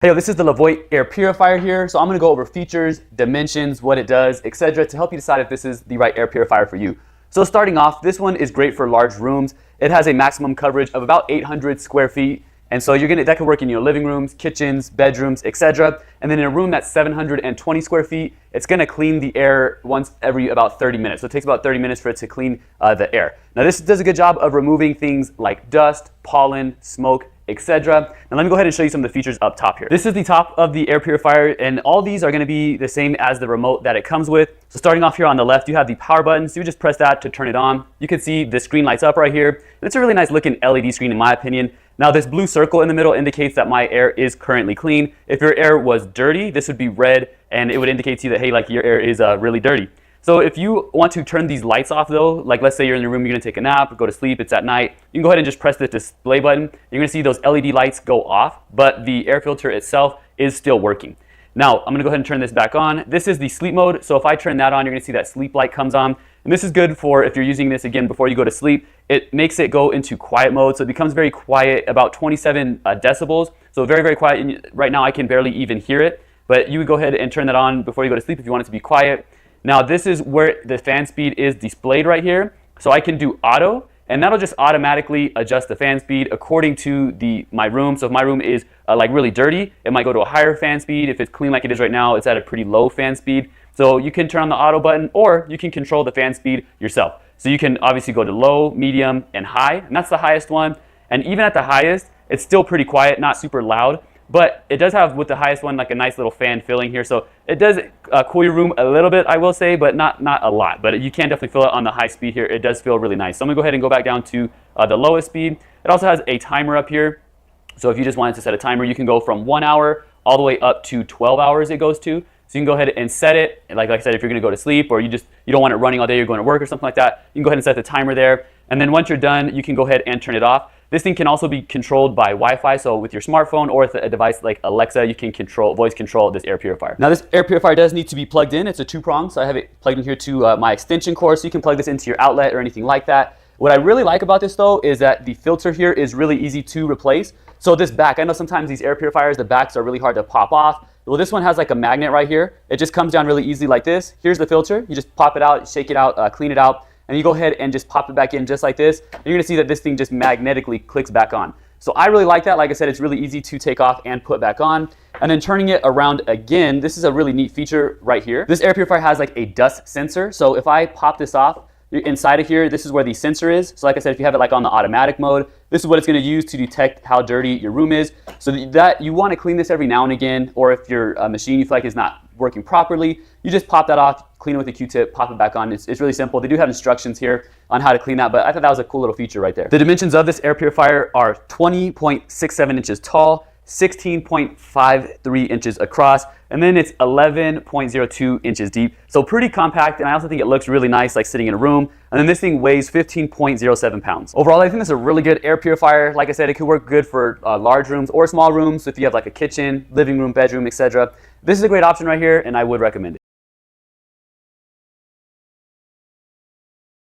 Hey, this is the LEVOIT air purifier here. So I'm gonna go over features, dimensions, what it does, etc. to help you decide if this is the right air purifier for you. So starting off, this one is great for large rooms. It has a maximum coverage of about 800 square feet. And so that could work in your living rooms, kitchens, bedrooms, etc. And then in a room that's 720 square feet, it's gonna clean the air once every about 30 minutes. So it takes about 30 minutes for it to clean the air. Now this does a good job of removing things like dust, pollen, smoke, etc. Now let me go ahead and show you some of the features up top here. This is the top of the air purifier, and all these are going to be the same as the remote that it comes with. So starting off here on the left, you have the power button. So you just press that to turn it on. You can see the screen lights up right here. And it's a really nice looking LED screen in my opinion. Now this blue circle in the middle indicates that my air is currently clean. If your air was dirty, this would be red, and it would indicate to you that, hey, like your air is really dirty. So if you want to turn these lights off though, like let's say you're in your room, you're gonna take a nap or go to sleep, it's at night, you can go ahead and just press the display button. You're gonna see those LED lights go off, but the air filter itself is still working. Now, I'm gonna go ahead and turn this back on. This is the sleep mode, so if I turn that on, you're gonna see that sleep light comes on. And this is good for if you're using this again before you go to sleep. It makes it go into quiet mode, so it becomes very quiet, about 27 decibels. So very, very quiet. And right now I can barely even hear it, but you would go ahead and turn that on before you go to sleep if you want it to be quiet. Now this is where the fan speed is displayed right here. So I can do auto, and that'll just automatically adjust the fan speed according to my room. So if my room is like really dirty, it might go to a higher fan speed. If it's clean like it is right now, it's at a pretty low fan speed. So you can turn on the auto button, or you can control the fan speed yourself. So you can obviously go to low, medium, and high, and that's the highest one. And even at the highest, it's still pretty quiet, not super loud. But it does have, with the highest one, like a nice little fan filling here. So it does cool your room a little bit, I will say, but not a lot. But you can definitely feel it on the high speed here. It does feel really nice. So I'm gonna go ahead and go back down to the lowest speed. It also has a timer up here. So if you just wanted to set a timer, you can go from 1 hour all the way up to 12 hours it goes to. So you can go ahead and set it. Like I said, if you're gonna go to sleep or you don't want it running all day, you're going to work or something like that, you can go ahead and set the timer there. And then once you're done, you can go ahead and turn it off. This thing can also be controlled by Wi-Fi, so with your smartphone or with a device like Alexa, you can voice control this air purifier. Now this air purifier does need to be plugged in. It's a 2-prong, so I have it plugged in here to my extension cord, so you can plug this into your outlet or anything like that. What I really like about this though is that the filter here is really easy to replace. So this back, I know sometimes these air purifiers, the backs are really hard to pop off. Well, this one has like a magnet right here. It just comes down really easily like this. Here's the filter. You just pop it out, shake it out, clean it out, and you go ahead and just pop it back in just like this. And you're gonna see that this thing just magnetically clicks back on. So I really like that. Like I said, it's really easy to take off and put back on. And then turning it around again, this is a really neat feature right here. This air purifier has like a dust sensor. So if I pop this off, inside of here, this is where the sensor is. So like I said, if you have it like on the automatic mode, this is what it's gonna use to detect how dirty your room is. So that you wanna clean this every now and again, or if your machine you feel like is not working properly, you just pop that off, clean it with a Q-tip, pop it back on. It's really simple. They do have instructions here on how to clean that, but I thought that was a cool little feature right there. The dimensions of this air purifier are 20.67 inches tall, 16.53 inches across, and then it's 11.02 inches deep. So pretty compact, and I also think it looks really nice like sitting in a room. And then this thing weighs 15.07 pounds. Overall, I think this is a really good air purifier. Like I said, it could work good for large rooms or small rooms if you have like a kitchen, living room, bedroom, etc. This is a great option right here, and I would recommend it.